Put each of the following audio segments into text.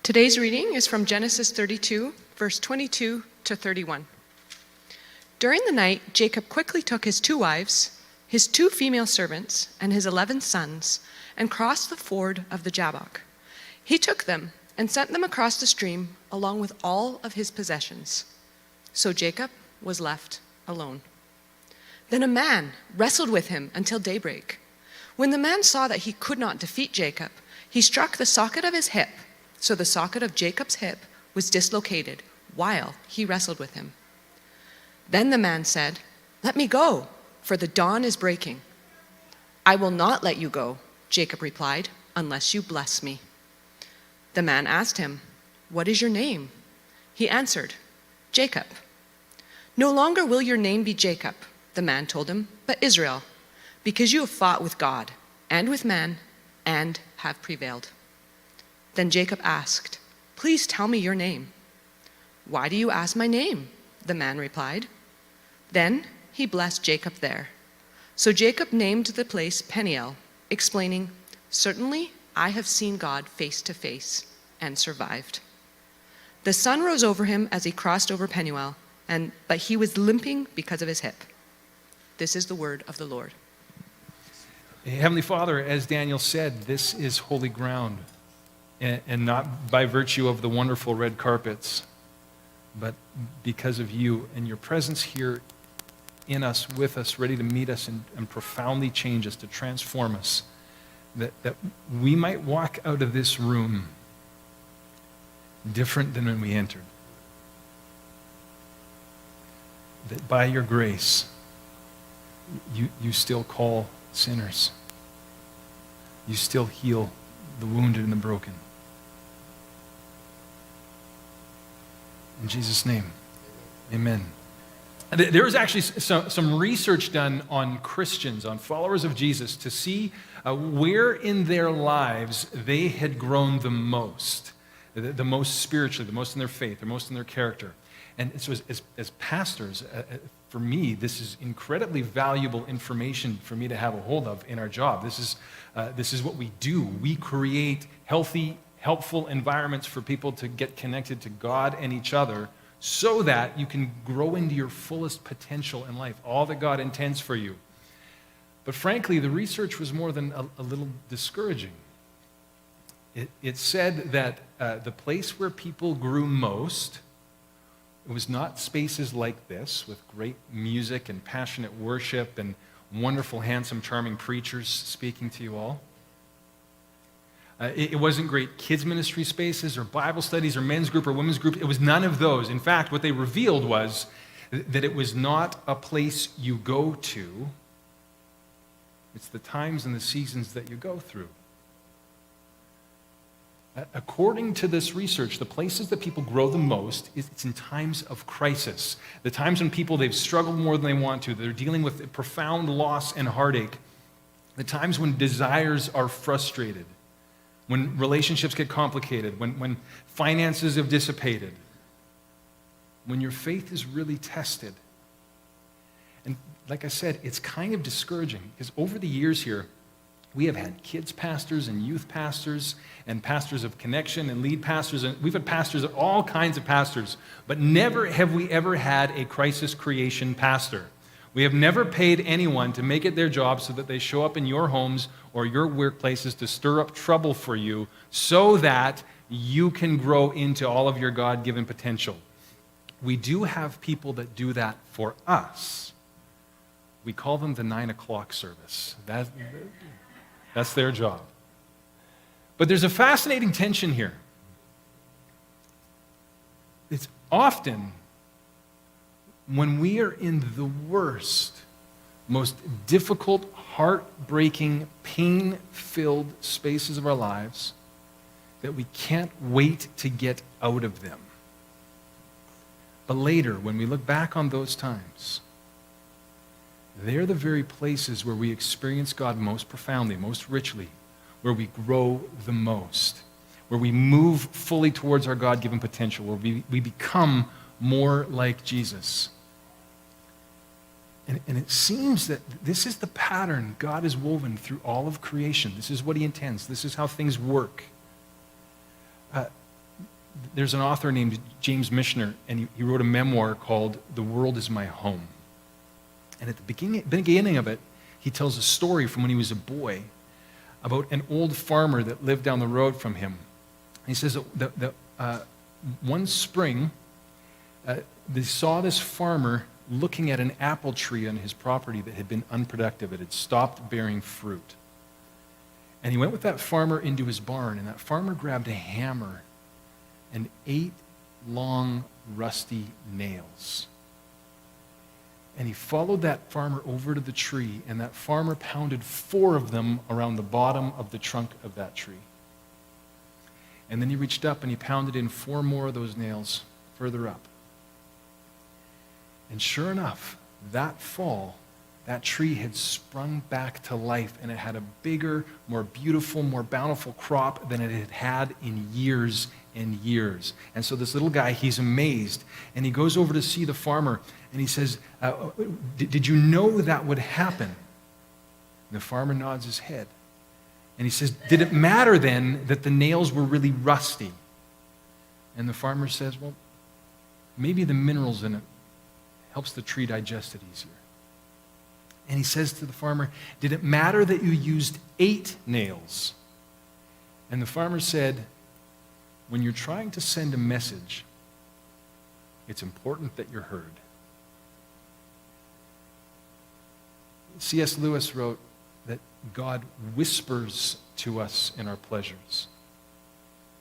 Today's reading is from Genesis 32, verse 22 to 31. During the night, Jacob quickly took his 2 wives, his 2 female servants, and his 11 sons, and crossed the ford of the Jabbok. He took them and sent them across the stream along with all of his possessions. So Jacob was left alone. Then a man wrestled with him until daybreak. When the man saw that he could not defeat Jacob, he struck the socket of his hip, so the socket of Jacob's hip was dislocated while he wrestled with him. Then the man said, "Let me go, for the dawn is breaking." "I will not let you go," Jacob replied, "unless you bless me." The man asked him, "What is your name?" He answered, "Jacob." "No longer will your name be Jacob," the man told him, "but Israel, because you have fought with God and with man and have prevailed." Then Jacob asked, "Please tell me your name." "Why do you ask my name?" the man replied. Then he blessed Jacob there. So Jacob named the place Peniel, explaining, "Certainly I have seen God face to face and survived." The sun rose over him as he crossed over Peniel, but he was limping because of his hip. This is the word of the Lord. Heavenly Father, as Daniel said, this is holy ground, and not by virtue of the wonderful red carpets, but because of you and your presence here in us, with us, ready to meet us and profoundly change us, to transform us, that we might walk out of this room different than when we entered. That by your grace, you still call sinners. You still heal the wounded and the broken. In Jesus' name, amen. There was actually some research done on Christians, on followers of Jesus, to see where in their lives they had grown the most spiritually, the most in their faith, the most in their character. And so as pastors, for me, this is incredibly valuable information for me to have a hold of in our job. This is what we do. We create healthy, helpful environments for people to get connected to God and each other, so that you can grow into your fullest potential in life, all that God intends for you. But frankly, the research was more than a little discouraging. It said that the place where people grew most, it was not spaces like this, with great music and passionate worship and wonderful, handsome, charming preachers speaking to you all. It wasn't great kids ministry spaces or Bible studies or men's group or women's group. It was none of those. In fact, what they revealed was that it was not a place you go to. It's the times and the seasons that you go through. According to this research, the places that people grow the most, it's in times of crisis. The times when they've struggled more than they want to. They're dealing with profound loss and heartache. The times when desires are frustrated. When relationships get complicated, when finances have dissipated, when your faith is really tested. And like I said, it's kind of discouraging, because over the years here, we have had kids pastors and youth pastors and pastors of connection and lead pastors, and we've had pastors, all kinds of pastors, but never have we ever had a crisis creation pastor. We have never paid anyone to make it their job so that they show up in your homes or your workplaces to stir up trouble for you so that you can grow into all of your God-given potential. We do have people that do that for us. We call them the 9 o'clock service. That's their job. But there's a fascinating tension here. It's often when we are in the worst, most difficult, heartbreaking, pain-filled spaces of our lives that we can't wait to get out of them. But later, when we look back on those times, they're the very places where we experience God most profoundly, most richly, where we grow the most, where we move fully towards our God-given potential, where we become more like Jesus. And it seems that this is the pattern God has woven through all of creation. This is what he intends. This is how things work. There's an author named James Michener, and he wrote a memoir called The World Is My Home. And at the beginning of it, he tells a story from when he was a boy about an old farmer that lived down the road from him. He says that one spring, they saw this farmer looking at an apple tree on his property that had been unproductive. It had stopped bearing fruit. And he went with that farmer into his barn, and that farmer grabbed a hammer and 8 long, rusty nails. And he followed that farmer over to the tree, and that farmer pounded 4 of them around the bottom of the trunk of that tree. And then he reached up and he pounded in 4 more of those nails further up. And sure enough, that fall, that tree had sprung back to life, and it had a bigger, more beautiful, more bountiful crop than it had had in years and years. And so this little guy, he's amazed, and he goes over to see the farmer, and he says, did you know that would happen? And the farmer nods his head. And he says, did it matter then that the nails were really rusty? And the farmer says, well, maybe the minerals in it helps the tree digest it easier. And he says to the farmer, did it matter that you used 8 nails? And the farmer said, when you're trying to send a message, it's important that you're heard. C.S. Lewis wrote that God whispers to us in our pleasures,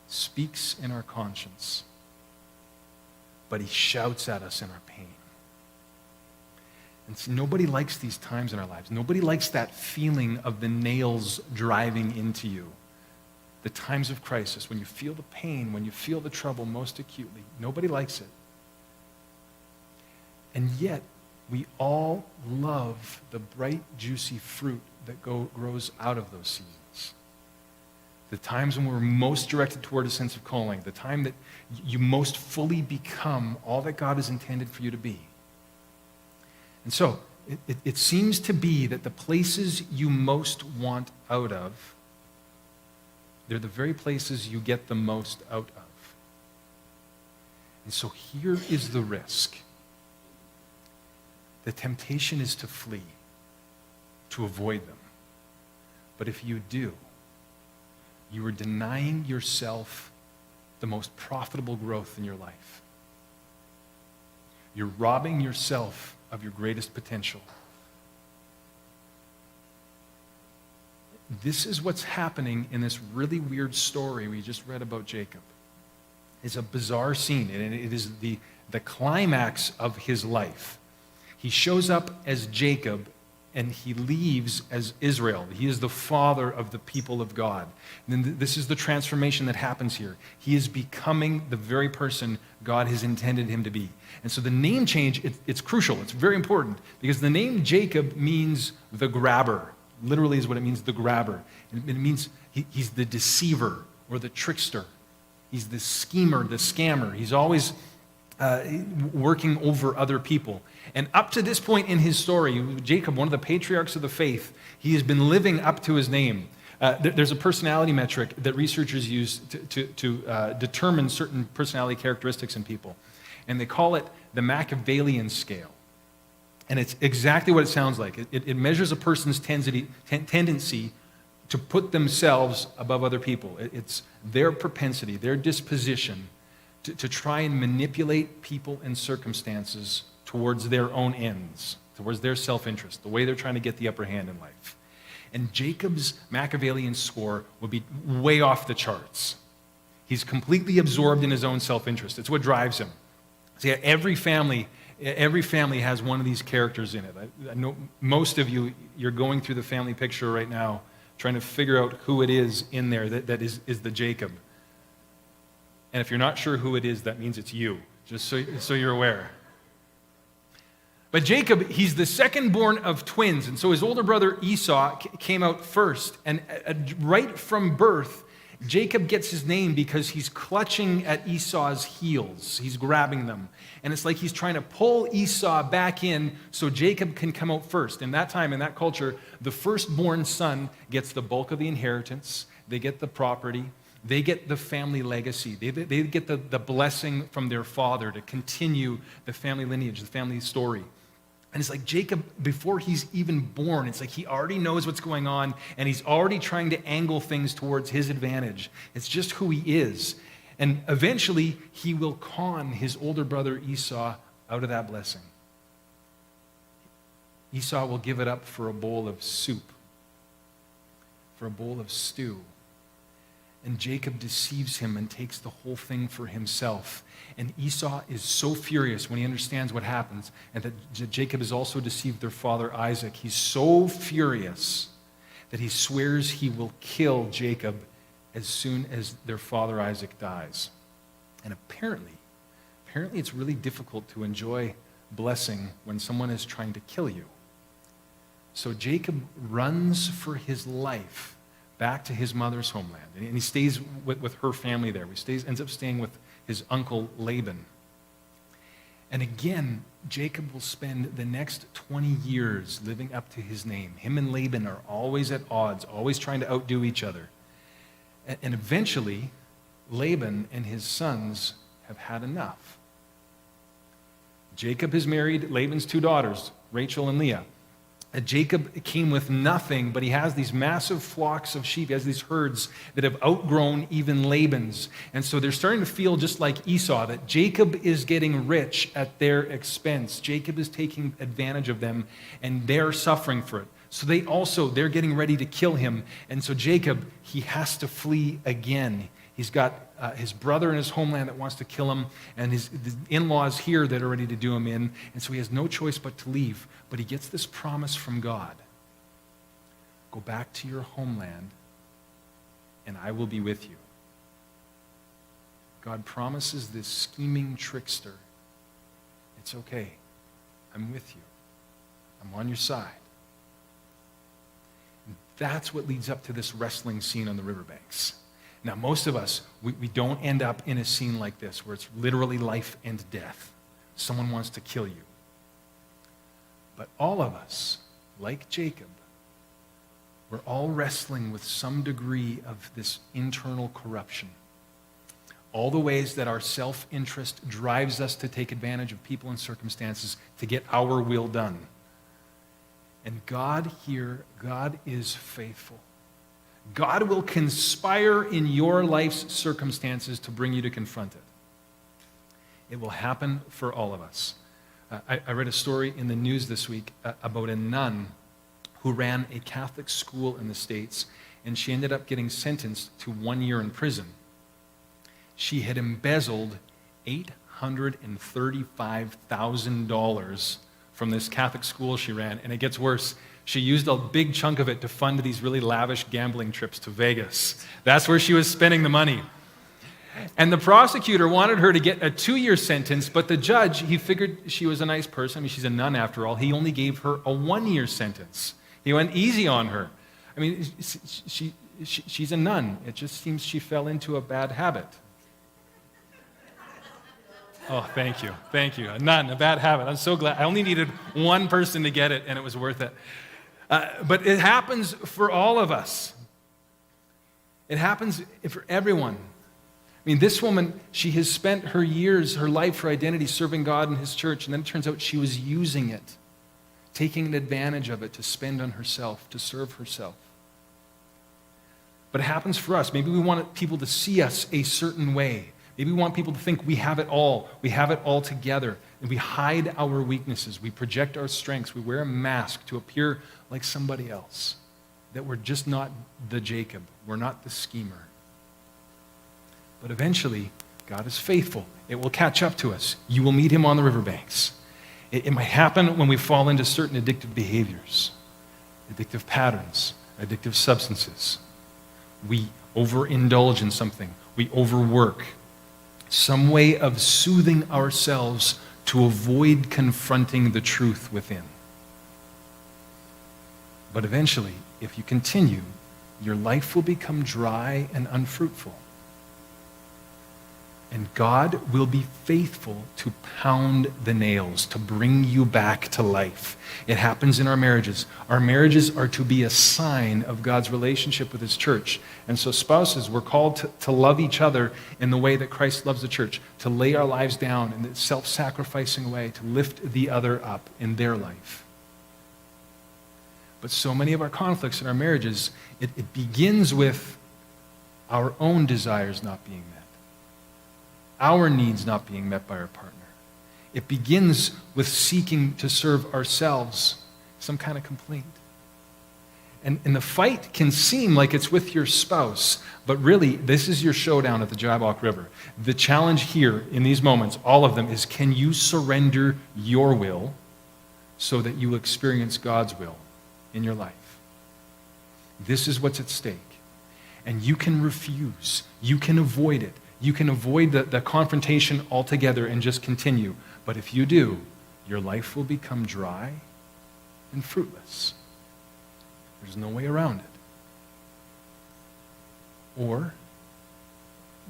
speaks in our conscience, but he shouts at us in our pain. And see, nobody likes these times in our lives. Nobody likes that feeling of the nails driving into you. The times of crisis, when you feel the pain, when you feel the trouble most acutely. Nobody likes it. And yet, we all love the bright, juicy fruit that grows out of those seasons. The times when we're most directed toward a sense of calling. The time that you most fully become all that God has intended for you to be. And so, it seems to be that the places you most want out of, they're the very places you get the most out of. And so here is the risk. The temptation is to flee, to avoid them. But if you do, you are denying yourself the most profitable growth in your life. You're robbing yourself of your greatest potential. This is what's happening in this really weird story we just read about Jacob. It's a bizarre scene, and it is the climax of his life. He shows up as Jacob, and he leaves as Israel. He is the father of the people of God. And then this is the transformation that happens here. He is becoming the very person God has intended him to be. And so the name change, it's crucial. It's very important, because the name Jacob means the grabber. Literally is what it means, the grabber. It means he's the deceiver or the trickster. He's the schemer, the scammer. He's always working over other people. And up to this point in his story, Jacob, one of the patriarchs of the faith, he has been living up to his name. There's a personality metric that researchers use to determine certain personality characteristics in people. And they call it the Machiavellian Scale. And it's exactly what it sounds like. It measures a person's tendency to put themselves above other people. It's their propensity, their disposition to try and manipulate people and circumstances towards their own ends, towards their self-interest, the way they're trying to get the upper hand in life. And Jacob's Machiavellian score would be way off the charts. He's completely absorbed in his own self-interest. It's what drives him. See, every family has one of these characters in it. I know most of you, you're going through the family picture right now, trying to figure out who it is in there that is the Jacob. And if you're not sure who it is, that means it's you, just so you're aware. But Jacob, he's the second born of twins, and so his older brother Esau came out first. And right from birth, Jacob gets his name because he's clutching at Esau's heels. He's grabbing them. And it's like he's trying to pull Esau back in so Jacob can come out first. In that time, in that culture, the firstborn son gets the bulk of the inheritance. They get the property. They get the family legacy. They get the blessing from their father to continue the family lineage, the family story. And it's like Jacob, before he's even born, it's like he already knows what's going on, and he's already trying to angle things towards his advantage. It's just who he is. And eventually, he will con his older brother Esau out of that blessing. Esau will give it up for a bowl of soup, for a bowl of stew. And Jacob deceives him and takes the whole thing for himself. And Esau is so furious when he understands what happens, and that Jacob has also deceived their father Isaac. He's so furious that he swears he will kill Jacob as soon as their father Isaac dies. And apparently it's really difficult to enjoy blessing when someone is trying to kill you. So Jacob runs for his life back to his mother's homeland. And he stays with her family there. Ends up staying with his uncle Laban. And again, Jacob will spend the next 20 years living up to his name. Him and Laban are always at odds, always trying to outdo each other. And eventually, Laban and his sons have had enough. Jacob has married Laban's 2 daughters, Rachel and Leah. Jacob came with nothing, but he has these massive flocks of sheep. He has these herds that have outgrown even Laban's. And so they're starting to feel just like Esau, that Jacob is getting rich at their expense. Jacob is taking advantage of them, and they're suffering for it. So they're getting ready to kill him. And so Jacob, he has to flee again. He's got his brother in his homeland that wants to kill him, and his in-laws here that are ready to do him in. And so he has no choice but to leave. But he gets this promise from God. Go back to your homeland, and I will be with you. God promises this scheming trickster, it's okay. I'm with you. I'm on your side. And that's what leads up to this wrestling scene on the riverbanks. Now, most of us, we don't end up in a scene like this where it's literally life and death. Someone wants to kill you. But all of us, like Jacob, we're all wrestling with some degree of this internal corruption. All the ways that our self-interest drives us to take advantage of people and circumstances to get our will done. And God is faithful. God will conspire in your life's circumstances to bring you to confront it. It will happen for all of us. I read a story in the news this week about a nun who ran a Catholic school in the States, and she ended up getting sentenced to 1 year in prison. She had embezzled $835,000 from this Catholic school she ran, and it gets worse. She used a big chunk of it to fund these really lavish gambling trips to Vegas. That's where she was spending the money. And the prosecutor wanted her to get a 2-year sentence, but the judge, he figured she was a nice person. I mean, she's a nun after all. He only gave her a 1-year sentence. He went easy on her. I mean, she's a nun. It just seems she fell into a bad habit. Oh, thank you. Thank you. A nun, a bad habit. I'm so glad. I only needed one person to get it, and it was worth it. But it happens for all of us. It happens for everyone. I mean, this woman, she has spent her years, her life, her identity serving God and his church, and then it turns out she was using it, taking advantage of it to spend on herself, to serve herself. But it happens for us. Maybe we want people to see us a certain way. Maybe we want people to think we have it all. We have it all together. And we hide our weaknesses. We project our strengths. We wear a mask to appear like somebody else. That we're just not the Jacob. We're not the schemer. But eventually, God is faithful. It will catch up to us. You will meet him on the riverbanks. It might happen when we fall into certain addictive behaviors, addictive patterns, addictive substances. We overindulge in something. We overwork. Some way of soothing ourselves to avoid confronting the truth within. But eventually, if you continue, your life will become dry and unfruitful. And God will be faithful to pound the nails, to bring you back to life. It happens in our marriages. Our marriages are to be a sign of God's relationship with his church. And so spouses, we're called to love each other in the way that Christ loves the church, to lay our lives down in a self-sacrificing way, to lift the other up in their life. But so many of our conflicts in our marriages, it begins with our own desires not being met. Our needs not being met by our partner. It begins with seeking to serve ourselves, some kind of complaint. And the fight can seem like it's with your spouse, but really, this is your showdown at the Jabbok River. The challenge here in these moments, all of them, is can you surrender your will so that you experience God's will in your life? This is what's at stake. And you can refuse. You can avoid it. You can avoid the confrontation altogether and just continue. But if you do, your life will become dry and fruitless. There's no way around it. Or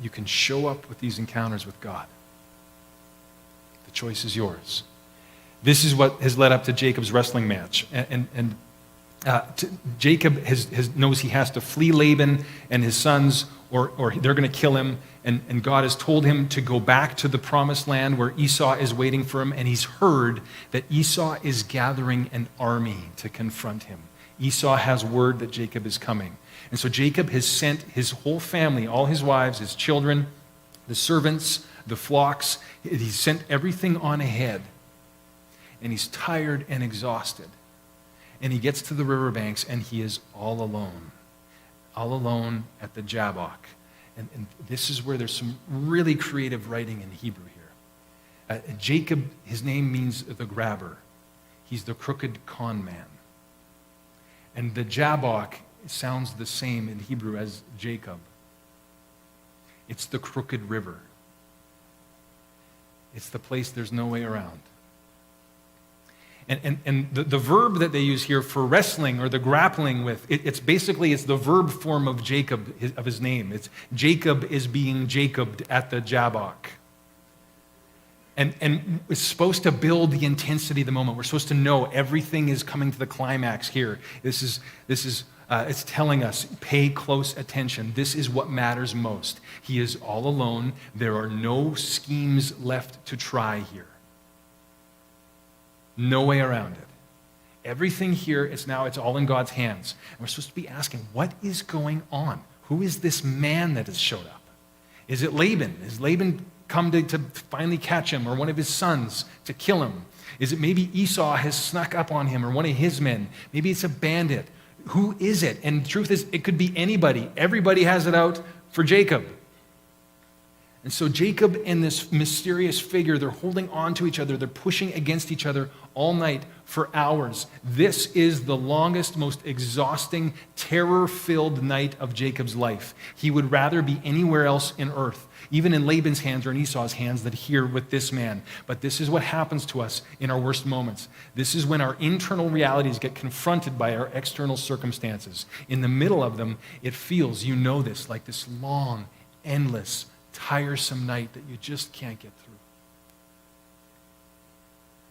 you can show up with these encounters with God. The choice is yours. This is what has led up to Jacob's wrestling match. Jacob knows he has to flee Laban and his sons, or they're going to kill him. And God has told him to go back to the promised land where Esau is waiting for him. And he's heard that Esau is gathering an army to confront him. Esau has word that Jacob is coming. And so Jacob has sent his whole family, all his wives, his children, the servants, the flocks. He's sent everything on ahead. And he's tired and exhausted. And he gets to the riverbanks and he is all alone at the Jabbok. And this is where there's some really creative writing in Hebrew here. Jacob, his name means the grabber. He's the crooked con man. And the Jabbok sounds the same in Hebrew as Jacob. It's the crooked river. It's the place there's no way around. And the verb that they use here for wrestling or the grappling with, it's the verb form of Jacob, of his name. It's Jacob is being Jacobed at the Jabbok. And it's supposed to build the intensity of the moment. We're supposed to know everything is coming to the climax here. It's telling us, pay close attention. This is what matters most. He is all alone. There are no schemes left to try here. No way around it. Everything here, it's all in God's hands. And we're supposed to be asking, what is going on? Who is this man that has showed up? Is it Laban? Is Laban come to finally catch him, or one of his sons to kill him? Is it maybe Esau has snuck up on him, or one of his men? Maybe it's a bandit. Who is it? And the truth is, it could be anybody. Everybody has it out for Jacob. And so Jacob and this mysterious figure, they're holding on to each other. They're pushing against each other all night for hours. This is the longest, most exhausting, terror-filled night of Jacob's life. He would rather be anywhere else in earth, even in Laban's hands or in Esau's hands, than here with this man. But this is what happens to us in our worst moments. This is when our internal realities get confronted by our external circumstances. In the middle of them, it feels, this, like this long, endless, tiresome night that you just can't get through.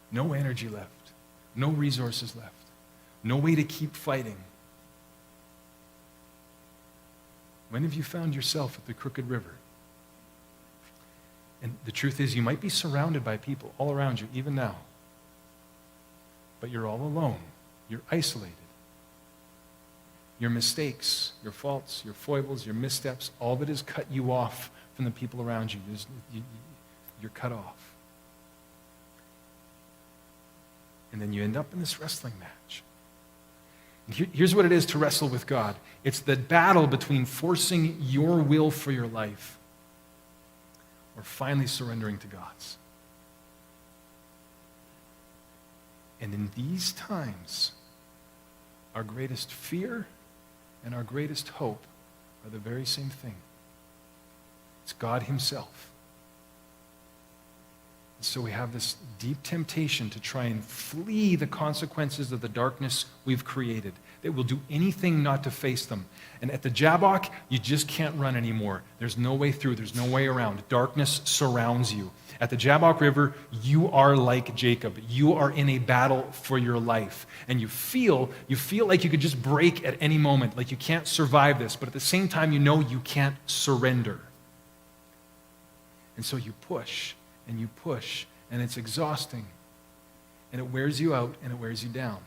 No energy left. No resources left. No way to keep fighting. When have you found yourself at the crooked river? And the truth is, you might be surrounded by people all around you, even now. But you're all alone. You're isolated. Your mistakes, your faults, your foibles, your missteps, all of it has cut you off from the people around you. You're cut off. And then you end up in this wrestling match. And here's what it is to wrestle with God. It's the battle between forcing your will for your life or finally surrendering to God's. And in these times, our greatest fear and our greatest hope are the very same thing. It's God himself. And so we have this deep temptation to try and flee the consequences of the darkness we've created. that will do anything not to face them. And at the Jabbok, you just can't run anymore. There's no way through. There's no way around. Darkness surrounds you. At the Jabbok River, you are like Jacob. You are in a battle for your life. And you feel like you could just break at any moment, like you can't survive this. But at the same time, you know you can't surrender. And so you push, and it's exhausting. And it wears you out, and it wears you down.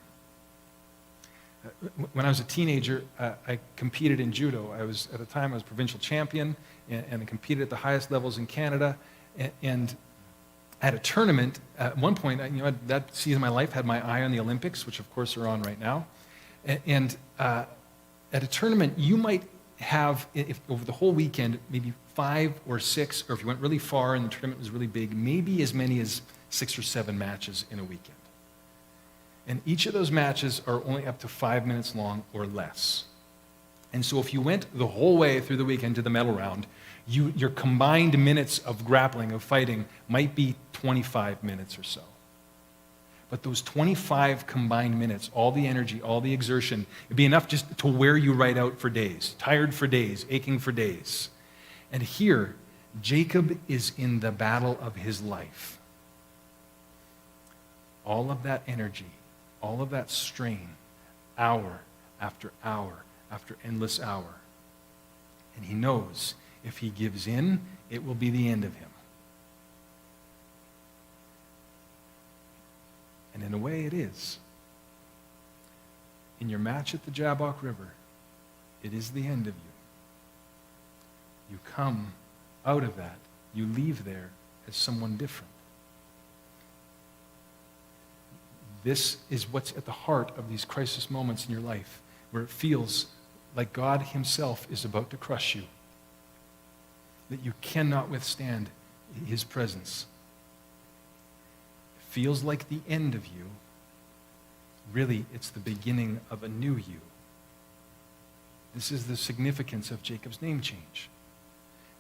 When I was a teenager, I competed in judo. At the time, I was provincial champion, and I competed at the highest levels in Canada. And at a tournament, at one point, that season of my life had my eye on the Olympics, which of course are on right now. And at a tournament, you might have, if over the whole weekend, maybe 5 or 6, or if you went really far and the tournament was really big, maybe as many as 6 or 7 matches in a weekend. And each of those matches are only up to 5 minutes long or less. And so if you went the whole way through the weekend to the medal round, your combined minutes of grappling, of fighting, might be 25 minutes or so. But those 25 combined minutes, all the energy, all the exertion, it'd be enough just to wear you right out for days, tired for days, aching for days. And here, Jacob is in the battle of his life. All of that energy, all of that strain, hour after hour after endless hour. And he knows if he gives in, it will be the end of him. And in a way, it is. In your match at the Jabbok River, it is the end of you. You come out of that, you leave there as someone different. This is what's at the heart of these crisis moments in your life, where it feels like God himself is about to crush you, that you cannot withstand his presence. It feels like the end of you. Really, it's the beginning of a new you. This is the significance of Jacob's name change.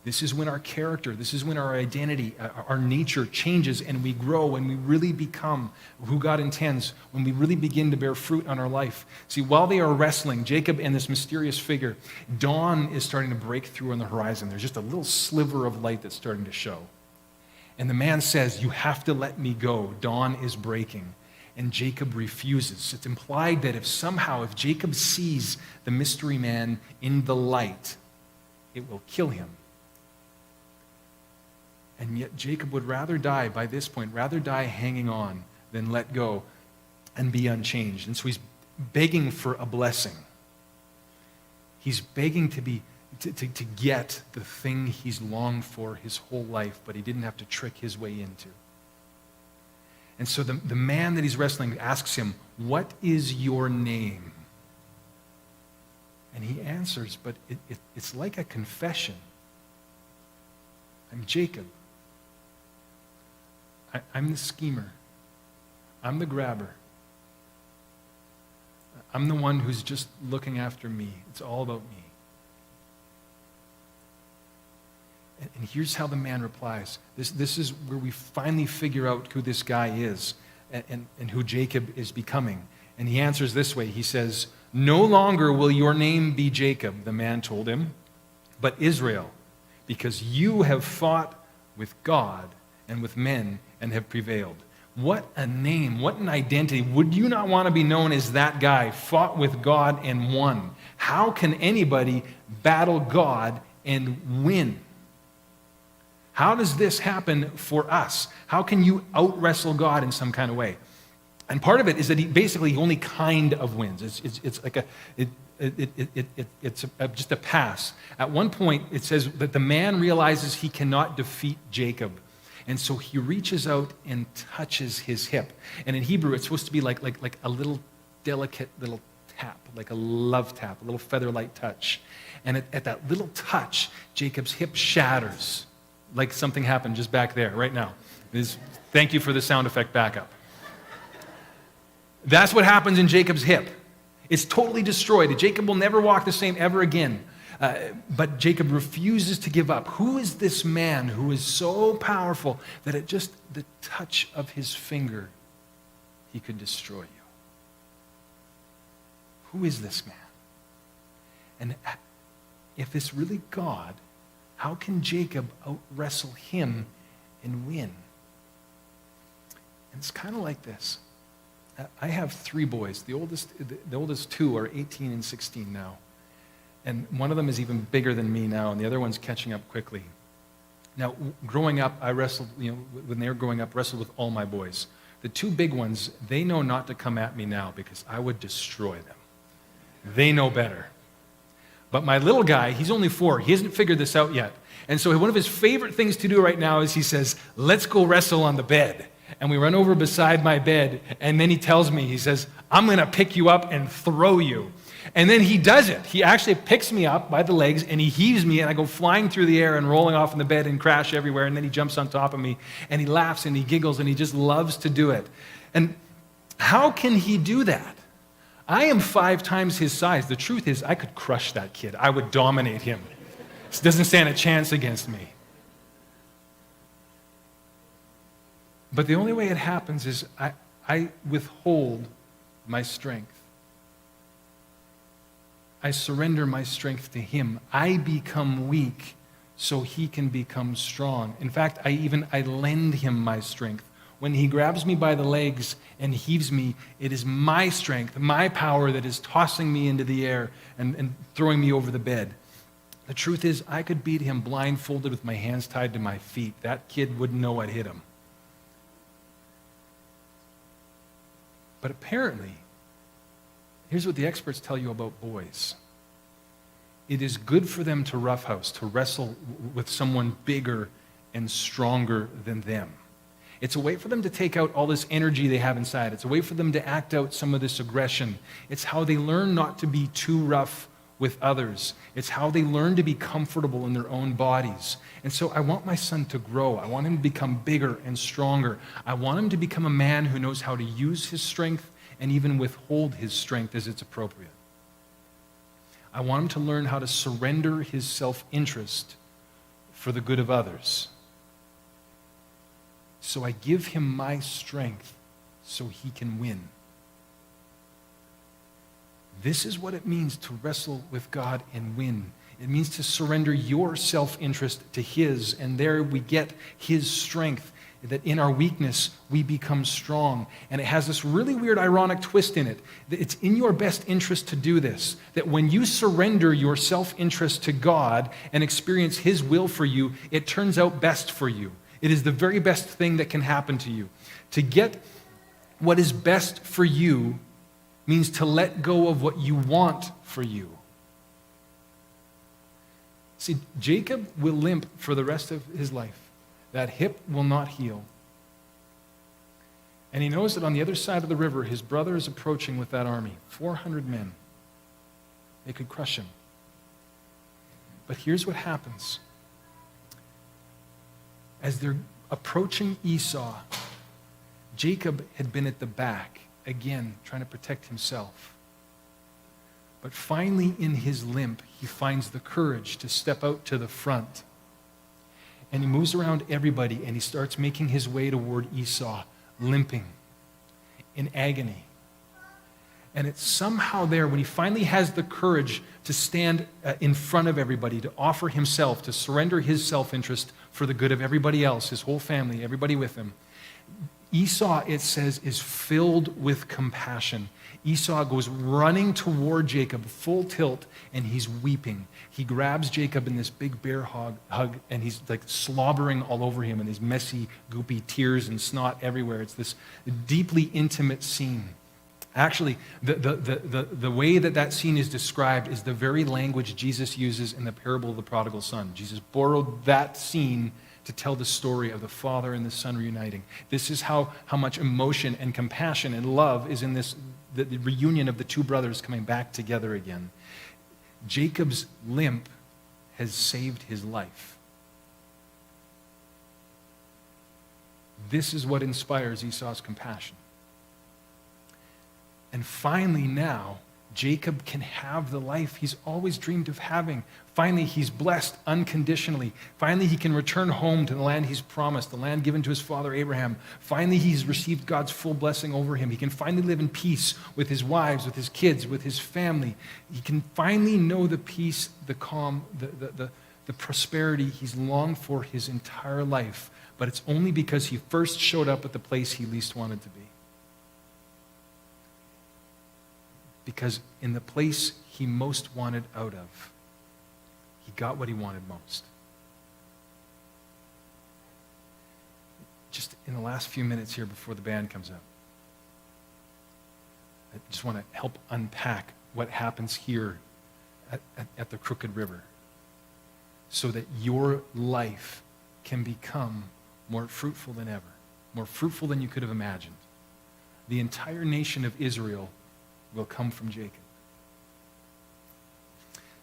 This is when our character, this is when our identity, our nature changes and we grow and we really become who God intends, when we really begin to bear fruit on our life. See, while they are wrestling, Jacob and this mysterious figure, dawn is starting to break through on the horizon. There's just a little sliver of light that's starting to show. And the man says, "You have to let me go. Dawn is breaking." And Jacob refuses. It's implied that if Jacob sees the mystery man in the light, it will kill him. And yet Jacob would rather die hanging on than let go and be unchanged. And so he's begging for a blessing. He's begging to get the thing he's longed for his whole life, but he didn't have to trick his way into. And so the man that he's wrestling asks him, "What is your name?" And he answers, but it's like a confession. "I'm Jacob. I'm the schemer. I'm the grabber. I'm the one who's just looking after me. It's all about me." And here's how the man replies. This is where we finally figure out who this guy is and who Jacob is becoming. And he answers this way. He says, "No longer will your name be Jacob," the man told him, "but Israel, because you have fought with God and with men and have prevailed." What a name, what an identity. Would you not want to be known as that guy, fought with God and won? How can anybody battle God and win? How does this happen for us? How can you out-wrestle God in some kind of way? And part of it is that he only kind of wins. It's like just a pass. At one point, it says that the man realizes he cannot defeat Jacob. And so he reaches out and touches his hip. And in Hebrew, it's supposed to be like a little delicate little tap, like a love tap, a little feather-light touch. And at that little touch, Jacob's hip shatters, like something happened just back there, right now. Thank you for the sound effect backup. That's what happens in Jacob's hip. It's totally destroyed. Jacob will never walk the same ever again. But Jacob refuses to give up. Who is this man who is so powerful that at just the touch of his finger, he could destroy you? Who is this man? And if it's really God, how can Jacob out-wrestle him and win? And it's kind of like this. I have 3 boys. The oldest 2 are 18 and 16 now. And one of them is even bigger than me now, and the other one's catching up quickly. Now, growing up, I wrestled, when they were growing up, wrestled with all my boys. The 2 big ones, they know not to come at me now because I would destroy them. They know better. But my little guy, he's only 4. He hasn't figured this out yet. And so one of his favorite things to do right now is he says, let's go wrestle on the bed. And we run over beside my bed, and then he tells me, he says, I'm going to pick you up and throw you. And then he does it. He actually picks me up by the legs, and he heaves me, and I go flying through the air and rolling off in the bed and crash everywhere. And then he jumps on top of me, and he laughs, and he giggles, and he just loves to do it. And how can he do that? I am 5 times his size. The truth is, I could crush that kid. I would dominate him. He doesn't stand a chance against me. But the only way it happens is I withhold my strength. I surrender my strength to him. I become weak so he can become strong. In fact, I lend him my strength. When he grabs me by the legs and heaves me, it is my strength, my power that is tossing me into the air and throwing me over the bed. The truth is, I could beat him blindfolded with my hands tied to my feet. That kid wouldn't know I'd hit him. But apparently, here's what the experts tell you about boys. It is good for them to roughhouse, to wrestle with someone bigger and stronger than them. It's a way for them to take out all this energy they have inside. It's a way for them to act out some of this aggression. It's how they learn not to be too rough with others. It's how they learn to be comfortable in their own bodies. And so I want my son to grow. I want him to become bigger and stronger. I want him to become a man who knows how to use his strength and even withhold his strength as it's appropriate. I want him to learn how to surrender his self-interest for the good of others. So I give him my strength so he can win. This is what it means to wrestle with God and win. It means to surrender your self-interest to his, and there we get his strength, that in our weakness we become strong. And it has this really weird ironic twist in it, that it's in your best interest to do this, that when you surrender your self-interest to God and experience his will for you, it turns out best for you. It is the very best thing that can happen to you. To get what is best for you means to let go of what you want for you. See, Jacob will limp for the rest of his life. That hip will not heal. And he knows that on the other side of the river, his brother is approaching with that army, 400 men. They could crush him. But here's what happens. As they're approaching Esau, Jacob had been at the back, again, trying to protect himself. But finally, in his limp, he finds the courage to step out to the front. And he moves around everybody, and he starts making his way toward Esau, limping, in agony. And it's somehow there, when he finally has the courage to stand in front of everybody, to offer himself, to surrender his self-interest for the good of everybody else, his whole family, everybody with him. Esau, it says, is filled with compassion. Esau goes running toward Jacob, full tilt, and he's weeping. He grabs Jacob in this big bear hug, and he's like slobbering all over him, and his messy, goopy tears and snot everywhere. It's this deeply intimate scene. Actually, the way that scene is described is the very language Jesus uses in the parable of the prodigal son. Jesus borrowed that scene to tell the story of the father and the son reuniting. This is how much emotion and compassion and love is in this, the reunion of the two brothers coming back together again. Jacob's limp has saved his life. This is what inspires Esau's compassion. And finally now, Jacob can have the life he's always dreamed of having. Finally, he's blessed unconditionally. Finally, he can return home to the land he's promised, the land given to his father Abraham. Finally, he's received God's full blessing over him. He can finally live in peace with his wives, with his kids, with his family. He can finally know the peace, the calm, the prosperity he's longed for his entire life. But it's only because he first showed up at the place he least wanted to be. Because in the place he most wanted out of, he got what he wanted most. Just in the last few minutes here before the band comes up, I just want to help unpack what happens here at the Crooked River so that your life can become more fruitful than ever, more fruitful than you could have imagined. The entire nation of Israel will come from Jacob.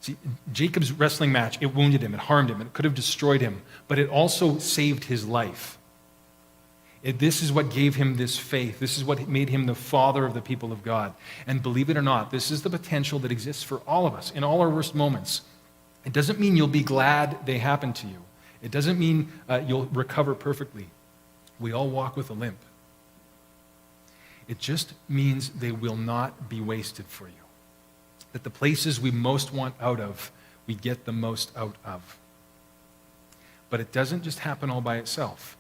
See, Jacob's wrestling match, it wounded him, it harmed him, it could have destroyed him, but it also saved his life. This is what gave him this faith. This is what made him the father of the people of God. And believe it or not, this is the potential that exists for all of us in all our worst moments. It doesn't mean you'll be glad they happened to you. It doesn't mean you'll recover perfectly. We all walk with a limp. It just means they will not be wasted for you. That the places we most want out of, we get the most out of. But it doesn't just happen all by itself.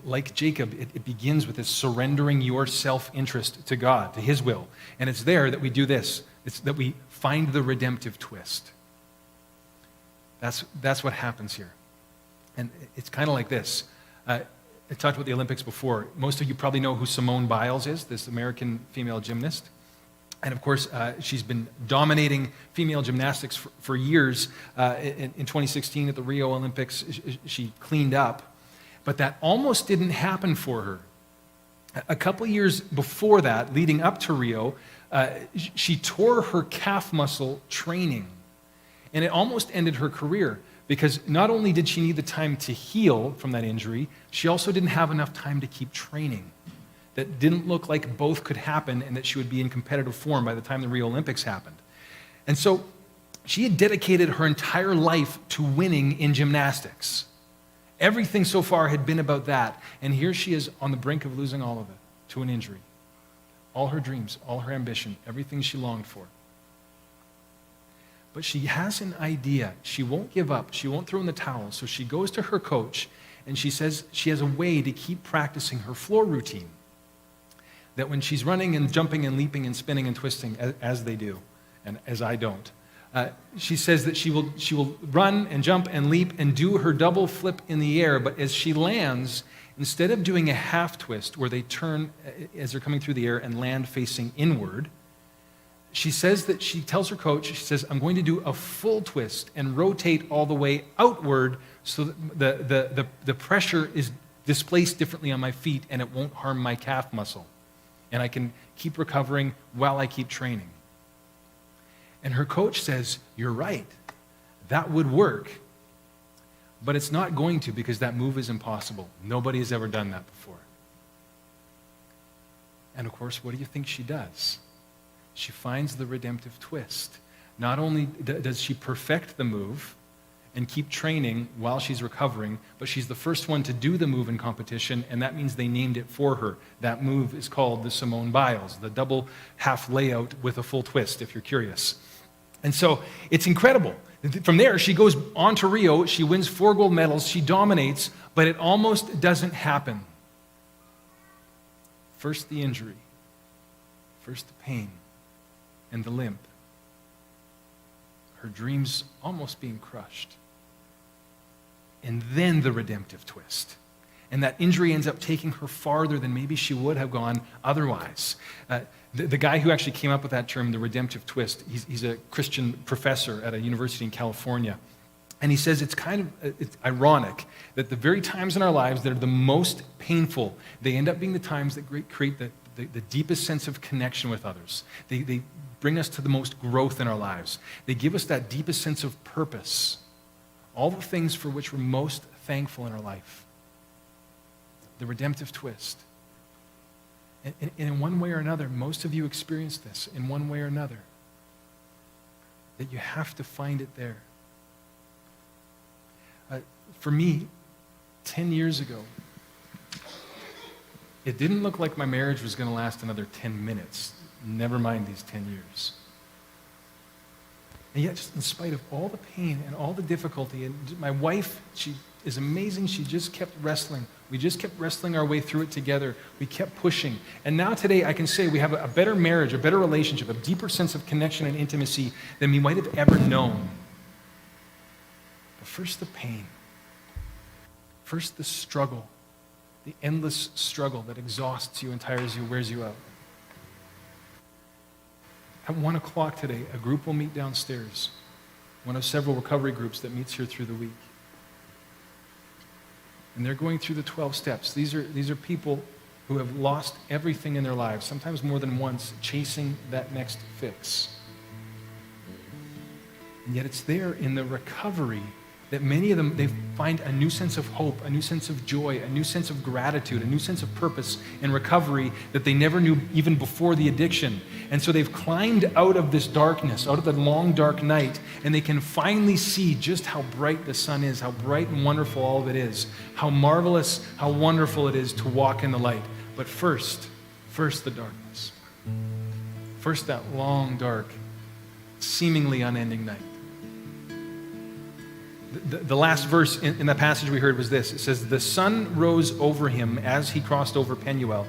Like Jacob, it begins with this surrendering your self-interest to God, to his will. And it's there that we do this. It's that we find the redemptive twist. That's what happens here. And it's kind of like this. I talked about the Olympics before. Most of you probably know who Simone Biles is, this American female gymnast. And of course, she's been dominating female gymnastics for years. In 2016 at the Rio Olympics, she cleaned up. But that almost didn't happen for her. A couple years before that, leading up to Rio, she tore her calf muscle training. And it almost ended her career. Because not only did she need the time to heal from that injury, she also didn't have enough time to keep training. That didn't look like both could happen and that she would be in competitive form by the time the Rio Olympics happened. And so she had dedicated her entire life to winning in gymnastics. Everything so far had been about that. And here she is on the brink of losing all of it to an injury. All her dreams, all her ambition, everything she longed for. But she has an idea. She won't give up. She won't throw in the towel. So she goes to her coach and she says she has a way to keep practicing her floor routine. That when she's running and jumping and leaping and spinning and twisting, as they do, and as I don't, she says that she will run and jump and leap and do her double flip in the air, but as she lands, instead of doing a half twist where they turn as they're coming through the air and land facing inward, she says that she tells her coach, she says, I'm going to do a full twist and rotate all the way outward so that the pressure is displaced differently on my feet and it won't harm my calf muscle. And I can keep recovering while I keep training. And her coach says, you're right. That would work. But it's not going to because that move is impossible. Nobody has ever done that before. And of course, what do you think she does? She finds the redemptive twist. Not only does she perfect the move and keep training while she's recovering, but she's the first one to do the move in competition, and that means they named it for her. That move is called the Simone Biles, the double half layout with a full twist, if you're curious. And so it's incredible. From there, she goes on to Rio, she wins 4 gold medals, she dominates, but it almost doesn't happen. First the injury, first the pain, and the limp. Her dreams almost being crushed. And then the redemptive twist. And that injury ends up taking her farther than maybe she would have gone otherwise. The guy who actually came up with that term, the redemptive twist, he's a Christian professor at a university in California. And he says it's ironic that the very times in our lives that are the most painful, they end up being the times that create the deepest sense of connection with others. They bring us to the most growth in our lives. They give us that deepest sense of purpose. All the things for which we're most thankful in our life. The redemptive twist. And in one way or another, most of you experience this in one way or another. that you have to find it there. For me, 10 years ago, it didn't look like my marriage was going to last another 10 minutes, never mind these 10 years. And yet, just in spite of all the pain and all the difficulty, and my wife, she is amazing. She just kept wrestling. We just kept wrestling our way through it together. We kept pushing. And now today, I can say we have a better marriage, a better relationship, a deeper sense of connection and intimacy than we might have ever known. But first, the pain. First, the struggle, the endless struggle that exhausts you and tires you, wears you out. At 1 o'clock today, a group will meet downstairs, one of several recovery groups that meets here through the week. And they're going through the 12 steps. These are people who have lost everything in their lives, sometimes more than once, chasing that next fix. And yet it's there in the recovery that many of them, they find a new sense of hope, a new sense of joy, a new sense of gratitude, a new sense of purpose in recovery that they never knew even before the addiction. And so they've climbed out of this darkness, out of the long, dark night, and they can finally see just how bright the sun is, how bright and wonderful all of it is, how marvelous, how wonderful it is to walk in the light. But first the darkness. First that long, dark, seemingly unending night. The last verse in the passage we heard was this. It says, the sun rose over him as he crossed over Penuel,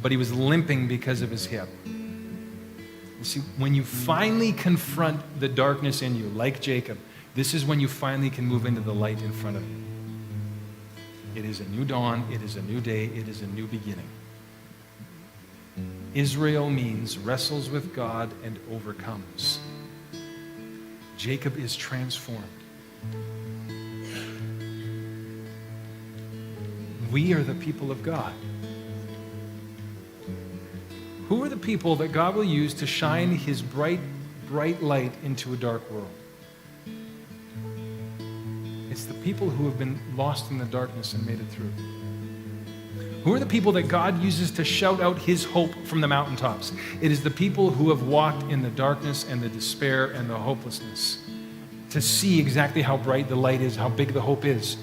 but he was limping because of his hip. You see, when you finally confront the darkness in you, like Jacob, this is when you finally can move into the light in front of you. It is a new dawn. It is a new day. It is a new beginning. Israel means wrestles with God and overcomes. Jacob is transformed. We are the people of God. Who are the people that God will use to shine his bright, bright light into a dark world? It's the people who have been lost in the darkness and made it through. Who are the people that God uses to shout out his hope from the mountaintops? It is the people who have walked in the darkness and the despair and the hopelessness to see exactly how bright the light is, how big the hope is.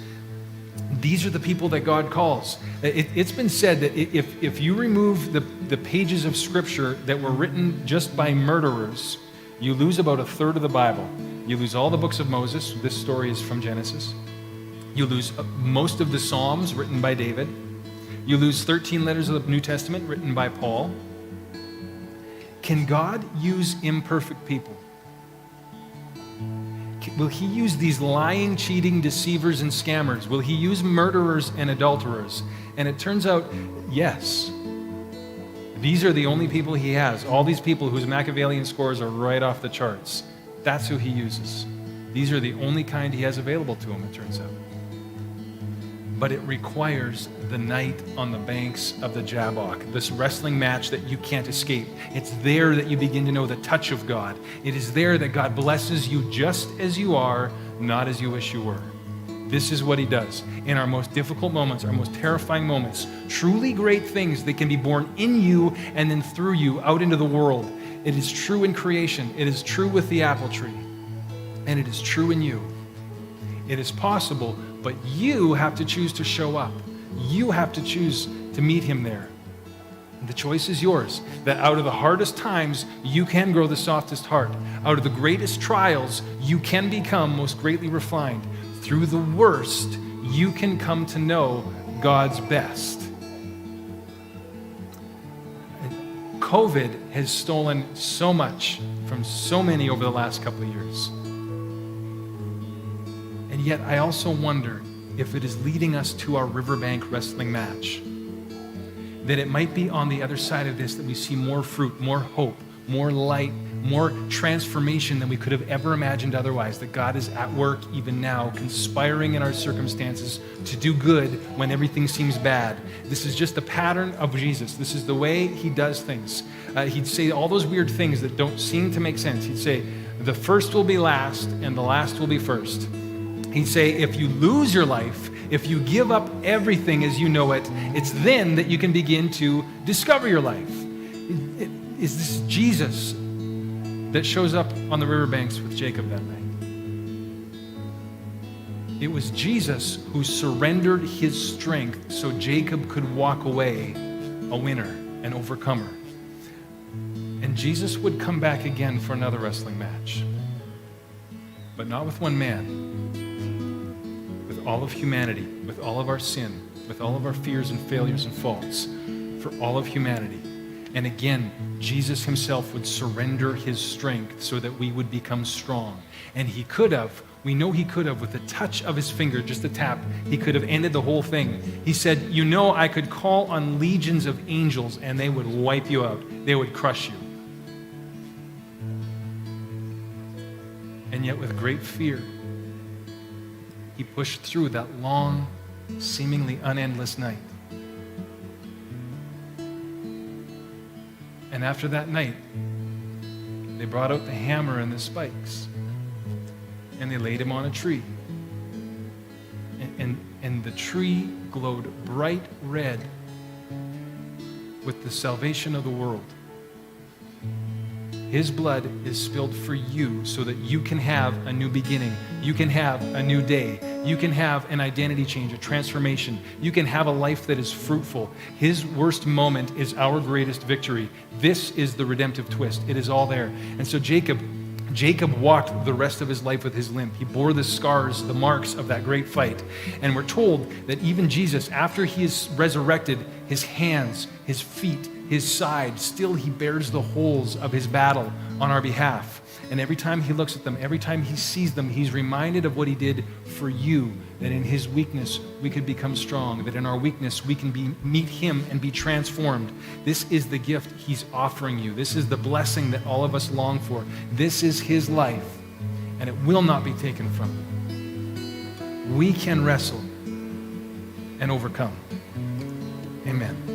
These are the people that God calls. It's been said that if you remove the pages of Scripture that were written just by murderers, you lose about a third of the Bible. You lose all the books of Moses. This story is from Genesis. You lose most of the Psalms written by David. You lose 13 letters of the New Testament written by Paul. Can God use imperfect people? Will he use these lying, cheating, deceivers, and scammers? Will he use murderers and adulterers? And it turns out, yes. These are the only people he has. All these people whose Machiavellian scores are right off the charts. That's who he uses. These are the only kind he has available to him, it turns out. But it requires the night on the banks of the Jabbok, this wrestling match that you can't escape. It's there that you begin to know the touch of God. It is there that God blesses you just as you are, not as you wish you were. This is what he does. In our most difficult moments, our most terrifying moments, truly great things that can be born in you and then through you out into the world. It is true in creation. It is true with the apple tree. And it is true in you. It is possible, but you have to choose to show up. You have to choose to meet him there. The choice is yours, that out of the hardest times, you can grow the softest heart. Out of the greatest trials, you can become most greatly refined. Through the worst, you can come to know God's best. COVID has stolen so much from so many over the last couple of years. And yet I also wonder if it is leading us to our riverbank wrestling match. That it might be on the other side of this that we see more fruit, more hope, more light, more transformation than we could have ever imagined otherwise. That God is at work even now, conspiring in our circumstances to do good when everything seems bad. This is just the pattern of Jesus. This is the way he does things. He'd say all those weird things that don't seem to make sense. He'd say, the first will be last and the last will be first. He'd say, if you lose your life, if you give up everything as you know it, it's then that you can begin to discover your life. Is this Jesus? that shows up on the riverbanks with Jacob that night. It was Jesus who surrendered his strength so Jacob could walk away a winner, an overcomer. And Jesus would come back again for another wrestling match. But not with one man. With all of humanity, with all of our sin, with all of our fears and failures and faults, for all of humanity. And again, Jesus himself would surrender his strength so that we would become strong. And he could have, we know he could have, with a touch of his finger, just a tap, he could have ended the whole thing. He said, you know, I could call on legions of angels and they would wipe you out. They would crush you. And yet with great fear, he pushed through that long, seemingly unendless night. And after that night, they brought out the hammer and the spikes, and they laid him on a tree. And the tree glowed bright red with the salvation of the world. His blood is spilled for you so that you can have a new beginning. You can have a new day. You can have an identity change, a transformation. You can have a life that is fruitful. His worst moment is our greatest victory. This is the redemptive twist. It is all there. And so Jacob walked the rest of his life with his limp. He bore the scars, the marks of that great fight. And we're told that even Jesus, after he is resurrected, his hands, his feet, his side, still he bears the holes of his battle on our behalf. And every time he looks at them, every time he sees them, he's reminded of what he did for you, that in his weakness we could become strong, that in our weakness we can meet him and be transformed. This is the gift he's offering you. This is the blessing that all of us long for. This is his life, and it will not be taken from you. We can wrestle and overcome. Amen.